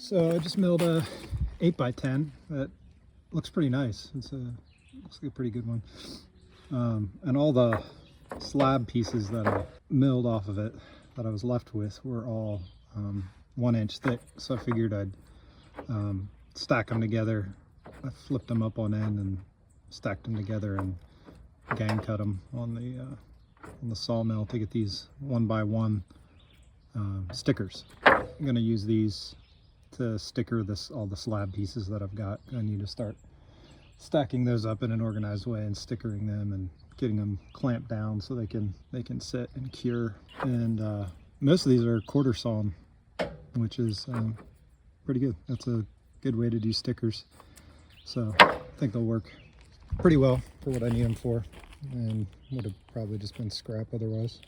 So I just milled a 8x10 that looks pretty nice. Looks like a pretty good one. And all the slab pieces that I milled off of it that I was left with were all 1 inch thick. So I figured I'd stack them together. I flipped them up on end and stacked them together and gang cut them on the sawmill to get these 1x1 stickers. I'm going to use these to sticker all the slab pieces that I've got. I need to start stacking those up in an organized way and stickering them and getting them clamped down so they can sit and cure. And most of these are quarter sawn, which is pretty good. That's a good way to do stickers. So I think they'll work pretty well for what I need them for, and would have probably just been scrap otherwise.